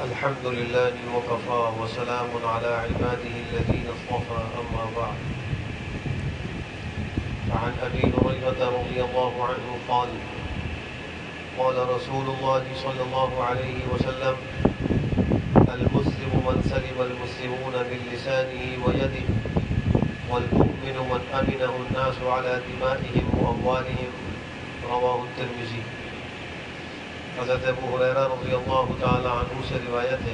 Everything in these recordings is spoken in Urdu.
الحمد لله وكفى وسلام على عباده الذين اصطفى أما بعد. فعن أبي هريرة رضي الله عنه قال قال رسول الله صلى الله عليه وسلم: المسلم من سلم المسلمون من لسانه ويده، والمؤمن من أمنه الناس على دمائهم وأموالهم. رواه الترمذی. حضرت ابو ہریرہ رضی اللہ تعالی عنہ سے روایت ہے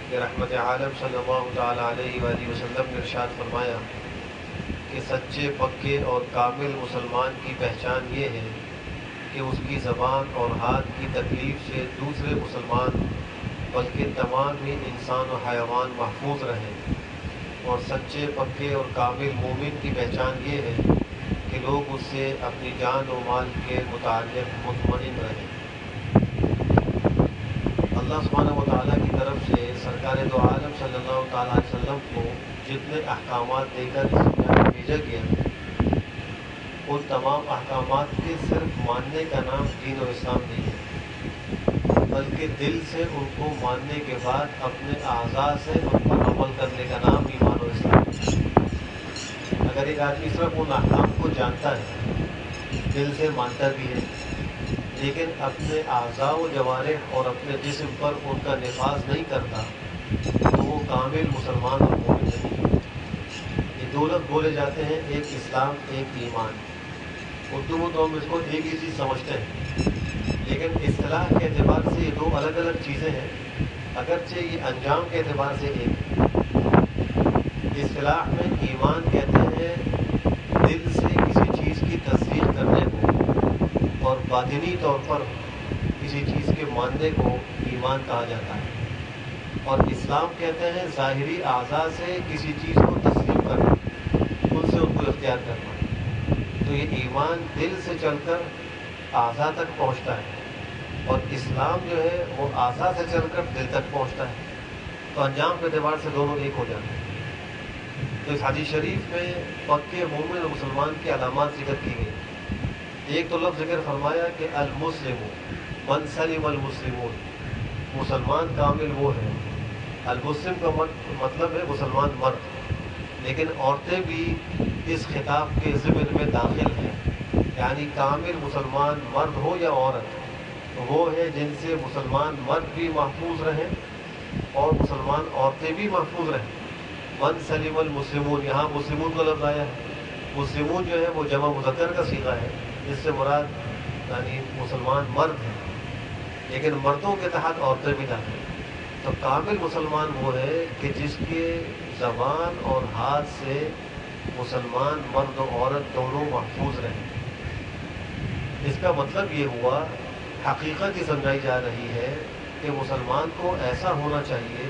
کہ رحمت عالم صلی اللہ تعالی علیہ وآلہ وسلم نے ارشاد فرمایا کہ سچے پکے اور کامل مسلمان کی پہچان یہ ہے کہ اس کی زبان اور ہاتھ کی تکلیف سے دوسرے مسلمان بلکہ تمام ہی انسان و حیوان محفوظ رہیں، اور سچے پکے اور کامل مومن کی پہچان یہ ہے کہ لوگ اس سے اپنی جان و مال کے متعلق مطمئن رہیں۔ اللہ سبحانہ و تعالیٰ کی طرف سے سرکار دو عالم صلی اللہ تعالیٰ علیہ وسلم کو جتنے احکامات دے کر اس دنیا میں بھیجا گیا، ان تمام احکامات کے صرف ماننے کا نام دین و اسلام نہیں ہے، بلکہ دل سے ان کو ماننے کے بعد اپنے اعضاء سے ان پر عمل کرنے کا نام ایمان و اسلام ہے۔ اگر ایک آدمی صرف ان احکام کو جانتا ہے، دل سے مانتا بھی ہے، لیکن اپنے اعضاء و جوارح اور اپنے جسم پر ان کا نفاذ نہیں کرتا، تو وہ کامل مسلمان اور مومن نہیں ہے۔ یہ دو لفظ بولے جاتے ہیں، ایک اسلام ایک ایمان۔ اردو میں تو ہم اس کو ایک ہی چیز سمجھتے ہیں، لیکن اصطلاح کے اعتبار سے یہ دو الگ الگ چیزیں ہیں، اگرچہ یہ انجام کے اعتبار سے ایک ہے۔ اصطلاح میں ایمان کہتے ہیں دل سے کسی چیز کی تصدیق کرنے کو، اور باطنی طور پر کسی چیز کے ماننے کو ایمان کہا جاتا ہے۔ اور اسلام کہتے ہیں ظاہری اعضاء سے کسی چیز کو تسلیم کرنا، ان سے ان کو اختیار کرنا۔ تو یہ ایمان دل سے چل کر اعضاء تک پہنچتا ہے، اور اسلام جو ہے وہ اعضاء سے چل کر دل تک پہنچتا ہے۔ تو انجام کے اعتبار سے دونوں ایک ہو جاتے ہیں۔ تو اس حدیث شریف میں پکے مومن اور مسلمان کی علامات ذکر کی گئی۔ ایک تو لفظ ذکر فرمایا کہ المسلم من سلم المسلمون، مسلمان کامل وہ ہے۔ المسلم کا مطلب ہے مسلمان مرد، لیکن عورتیں بھی اس خطاب کے ضمن میں داخل ہیں، یعنی کامل مسلمان مرد ہو یا عورت، وہ ہے جن سے مسلمان مرد بھی محفوظ رہیں اور مسلمان عورتیں بھی محفوظ رہیں۔ من سلم المسلمون، یہاں مسلمون کا لفظ آیا ہے۔ مسلمون جو ہے وہ جمع مذکر کا صیغہ ہے، جس سے مراد یعنی مسلمان مرد ہیں، لیکن مردوں کے تحت عورتیں بھی داخل ہیں۔ تو کامل مسلمان وہ ہے کہ جس کے زبان اور ہاتھ سے مسلمان مرد و عورت دونوں محفوظ رہیں۔ اس کا مطلب یہ ہوا، حقیقت یہ سمجھائی جا رہی ہے کہ مسلمان کو ایسا ہونا چاہیے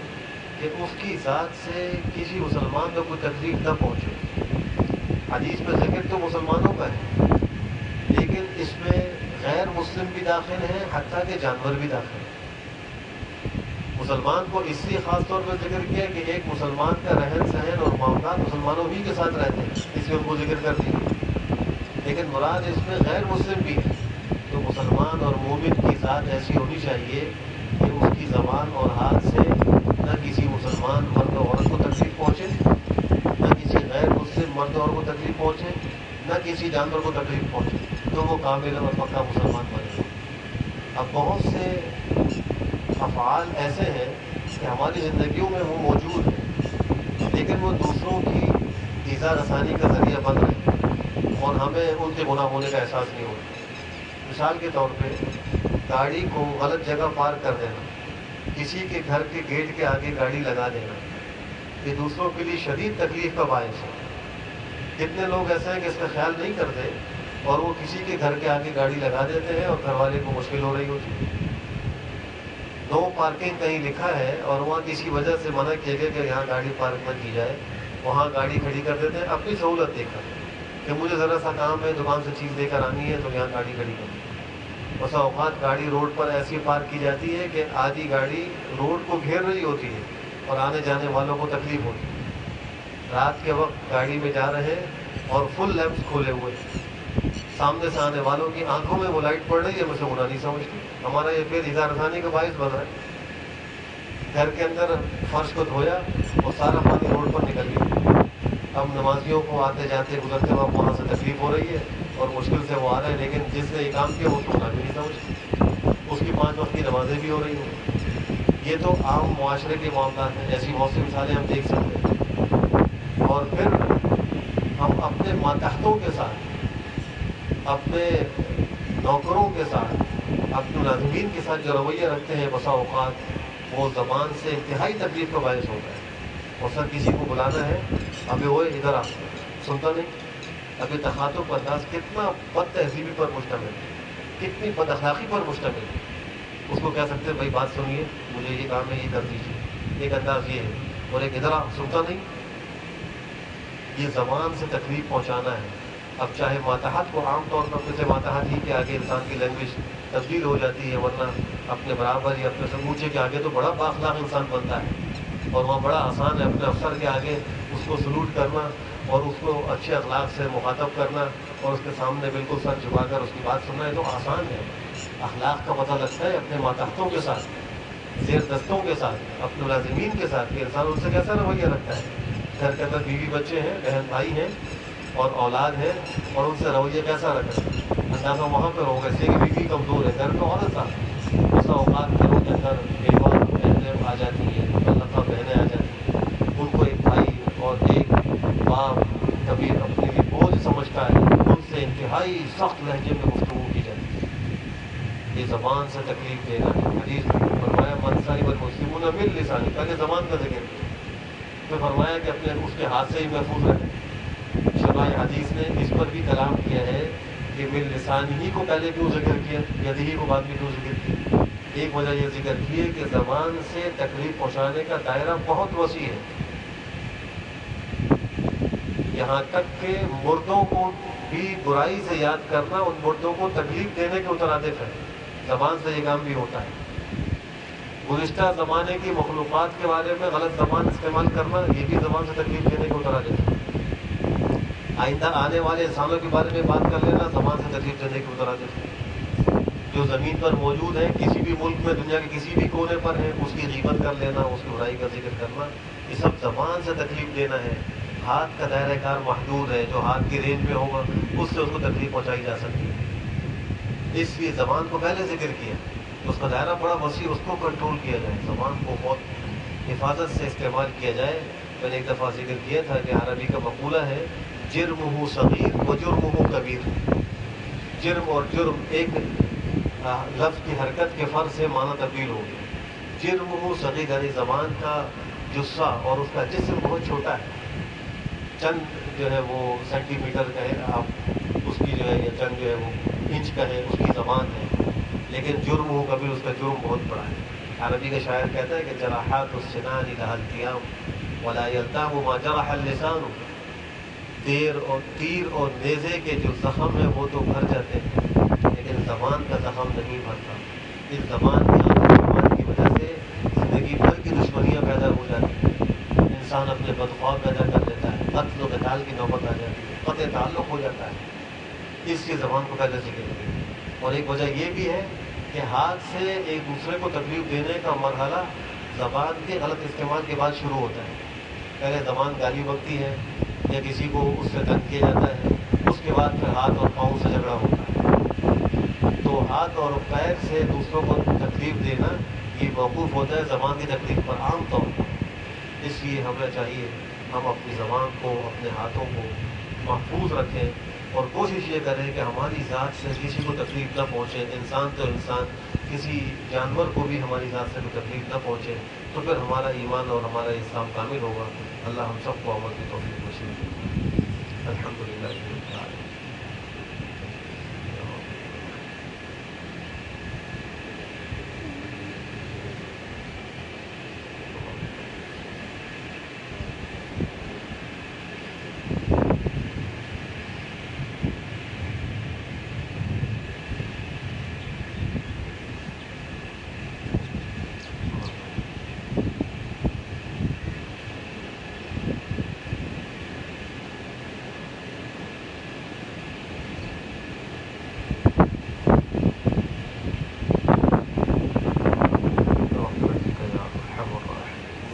کہ اس کی ذات سے کسی مسلمان کو کوئی تکلیف نہ پہنچے۔ حدیث میں ذکر تو مسلمانوں کا ہے، لیکن اس میں غیر مسلم بھی داخل ہیں، حتیٰ کہ جانور بھی داخل ہیں۔ مسلمان کو اس لیے خاص طور پر ذکر کیا کہ ایک مسلمان کا رہن سہن اور معاملات مسلمانوں ہی کے ساتھ رہتے ہیں، اس لیے ان کو ذکر کر دیا، لیکن مراد اس میں غیر مسلم بھی ہے۔ تو مسلمان اور مومن کی ذات ایسی ہونی چاہیے کہ اس کی زبان اور ہاتھ سے نہ کسی مسلمان مرد و عورت کو تکلیف پہنچے، نہ کسی غیر مسلم مرد اور کو تکلیف پہنچے، نہ کسی جانور کو تکلیف پہنچے، تو وہ کامل اور پکا مسلمان بنے۔ اب بہت سے افعال ایسے ہیں کہ ہماری زندگیوں میں وہ موجود ہیں، لیکن وہ دوسروں کی ایذا رسانی کا ذریعہ بن رہے ہیں، اور ہمیں ان کے گناہ ہونے کا احساس نہیں ہوتا۔ مثال کے طور پہ گاڑی کو غلط جگہ پارک کر دینا، کسی کے گھر کے گیٹ کے آگے گاڑی لگا دینا، یہ دوسروں کے لیے شدید تکلیف کا باعث ہے۔ کتنے لوگ ایسے ہیں کہ اس کا خیال نہیں کرتے، اور وہ کسی کے گھر کے آگے گاڑی لگا دیتے ہیں اور گھر والے کو مشکل ہو رہی ہوتی ہے۔ نو پارکنگ کہیں لکھا ہے اور وہاں کسی وجہ سے منع کیا گیا کہ یہاں گاڑی پارک نہ کی جائے، وہاں گاڑی کھڑی کر دیتے ہیں اپنی سہولت دے کر کہ مجھے ذرا سا کام ہے، دکان سے چیز لے کر آنی ہے، تو یہاں گاڑی کھڑی کر دی۔ بسا اوقات گاڑی روڈ پر ایسی پارک کی جاتی ہے کہ آدھی گاڑی روڈ کو گھیر رہی ہوتی ہے اور آنے جانے والوں کو تکلیف ہوتی ہے۔ رات کے وقت گاڑی میں جا رہے اور فل لیمپس کھولے ہوئے، سامنے سے آنے والوں کی آنکھوں میں وہ لائٹ پڑ رہی ہے، مجھے گناہ نہیں سمجھتی، ہمارا یہ پھر ایذا رسانی کا باعث بن رہا ہے۔ گھر کے اندر فرش کو دھویا اور سارا پانی روڈ پر نکل گیا. اب نمازیوں کو آتے جاتے گزرتے وقت وہاں سے تکلیف ہو رہی ہے اور مشکل سے وہ آ رہے ہیں, لیکن جس نے یہ کام کیا وہ اس کو بھی نہیں سمجھتا, اس کی 5 وقت کی نمازیں بھی ہو رہی ہوں. یہ تو عام معاشرے کے معاملات ہیں, ایسی بہت سی مثالیں ہم دیکھ سکتے ہیں. اور پھر ہم اپنے ماتحتوں کے ساتھ, اپنے نوکروں کے ساتھ, اپنے ملازمین کے ساتھ جو رویہ رکھتے ہیں بسا اوقات وہ زبان سے انتہائی تکلیف کا باعث ہوتا ہے. اور سر کسی کو بلانا ہے, ابھی وہ ادھر آ, سنتا نہیں. ابھی تخاطب کا انداز کتنا بد تہذیبی پر مشتمل, کتنی بد اخلاقی پر مشتمل. اس کو کہہ سکتے ہیں بھائی بات سنیے, مجھے یہ کام ہے, یہ کر دیجیے. ایک انداز یہ ہے, اور ایک ادھر آ, سنتا نہیں. یہ زبان سے تکلیف پہنچانا ہے. اب چاہے ماتحت کو عام طور پر جیسے ماتحت ہی کے آگے انسان کی لینگویج تبدیل ہو جاتی ہے, ورنہ اپنے برابر یا اپنے سموچے کے آگے تو بڑا بااخلاق انسان بنتا ہے, اور وہاں بڑا آسان ہے اپنے افسر کے آگے اس کو سلوٹ کرنا اور اس کو اچھے اخلاق سے مخاطب کرنا اور اس کے سامنے بالکل سر جھکا کر اس کی بات سننا. ہے تو آسان ہے. اخلاق کا پتہ لگتا ہے اپنے ماتحتوں کے ساتھ, زیر دستوں کے ساتھ, اپنے ملازمین کے ساتھ, کہ انسان ان سے کیسا رویہ رکھتا ہے. گھر کے اندر بیوی بچے ہیں, بہن بھائی ہیں اور اولاد ہے, اور ان سے رویہ کیسا رکھا ہے. اندازہ وہاں پر ہوگا اس لیے کہ بیوی کمزور ہے, گھر میں عورت آ, ایسا اوقات گھروں کے اندر بیوہ بہنیں آ جاتی ہیں, مطلقہ بہنیں آ جاتی ہیں. ان کو ایک بھائی اور ایک باپ کبھی اپنے لیے بوجھ سمجھتا ہے, ان سے انتہائی سخت لہجے میں گفتگو کی جاتی ہے. یہ زبان سے تکلیف دینا ہے. حدیث فرمایا من صاحب المسلمون من لسانی, پہلے زبان کا ذکر کیا, پھر فرمایا کہ اپنے اس کے ہاتھ سے ہی محفوظ رہے. شرح حدیث نے اس پر بھی کلام کیا ہے کہ من لسان ہی کو پہلے کیوں ذکر کیا, یدی ہی کو بعد میں کیوں ذکر کیا. ایک وجہ یہ ذکر کی ہے کہ زبان سے تکلیف پہنچانے کا دائرہ بہت وسیع ہے, یہاں تک کہ مردوں کو بھی برائی سے یاد کرنا ان مردوں کو تکلیف دینے کے مترادف ہے. زبان سے یہ کام بھی ہوتا ہے. گزشتہ زمانے کی مخلوقات کے بارے میں غلط زبان استعمال کرنا یہ بھی زبان سے تکلیف دینے کے مترادف ہے. آئندہ آنے والے انسانوں کے بارے میں بات کر لینا زبان سے تکلیف دینے کے مترادف ہے. جو زمین پر موجود ہے, کسی بھی ملک میں, دنیا کے کسی بھی کونے پر ہے, اس کی غیبت کر لینا, اس کی برائی کا ذکر کرنا, یہ سب زبان سے تکلیف دینا ہے. ہاتھ کا دائرہ کار محدود ہے, جو ہاتھ کی رینج میں ہوگا اس سے اس کو تکلیف پہنچائی جا سکتی ہے. اس لیے زبان کو پہلے ذکر کیا, اس کا دائرہ بڑا وسیع, اس کو کنٹرول کیا جائے, زبان کو بہت حفاظت سے استعمال کیا جائے. میں نے ایک دفعہ ذکر کیا تھا کہ عربی کا مقولہ ہے جرمہ صغیر و جرمہ کبیر. جرم اور جرم ایک لفظ کی حرکت کے فرض سے معنی تبدیل ہو گیا. جرمہ صغیر یعنی زبان کا جسہ اور اس کا جسم بہت چھوٹا ہے, چند جو ہے وہ سینٹی میٹر کا ہے, آپ اس کی جو ہے, یا چند جو ہے وہ انچ کا ہے, اس کی زبان ہے. لیکن جرم ہو کبھی اس کا جرم بہت بڑا ہے. عربی کا شاعر کہتا ہے کہ جراحات السنان لها التیام ولا یلتام ما جرح اللسان. تیر اور نیزے کے جو زخم ہیں وہ تو بھر جاتے ہیں, لیکن زبان کا زخم نہیں بھرتا. اس زبان کی وجہ سے زندگی بھر کی دشمنیاں پیدا ہو جاتی ہیں. انسان اپنے بدخواہ پیدا کر لیتا ہے, قتل و قتال کی نوبت آ جاتی ہے, قطع تعلق ہو جاتا ہے. اس کی زبان کو پہلے ذکر کیا. اور ایک وجہ یہ بھی ہے کہ ہاتھ سے ایک دوسرے کو تکلیف دینے کا مرحلہ زبان کے غلط استعمال کے بعد شروع ہوتا ہے. پہلے زبان گالی بکتی ہے یا کسی کو اس سے تنگ کیا جاتا ہے, اس کے بعد پھر ہاتھ اور پاؤں سے جھگڑا ہوتا ہے. تو ہاتھ اور پیر سے دوسروں کو تکلیف دینا یہ موقوف ہوتا ہے زبان کی تکلیف پر عام طور پر. اس لیے ہمیں چاہیے ہم اپنی زبان کو, اپنے ہاتھوں کو محفوظ رکھیں اور کوشش یہ کریں کہ ہماری ذات سے کسی کو تکلیف نہ پہنچے. انسان تو انسان, کسی جانور کو بھی ہماری ذات سے کوئی تکلیف نہ پہنچے, تو پھر ہمارا ایمان اور ہمارا اسلام کامل ہوگا. اللہ ہم سب کو عمل کی توفیق نصیب کرے. الحمدللہ رب العالمین.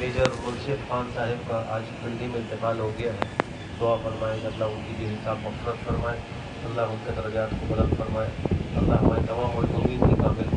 میجر منصف خان صاحب کا آج پنڈی میں انتقال ہو گیا ہے. دعا فرمائیں کہ اللہ ان کی بھی حساب مغفرت فرمائے, اللہ ان کے درجات کو بلند فرمائے, اللہ ہمارے تمام المؤمنین کی کامل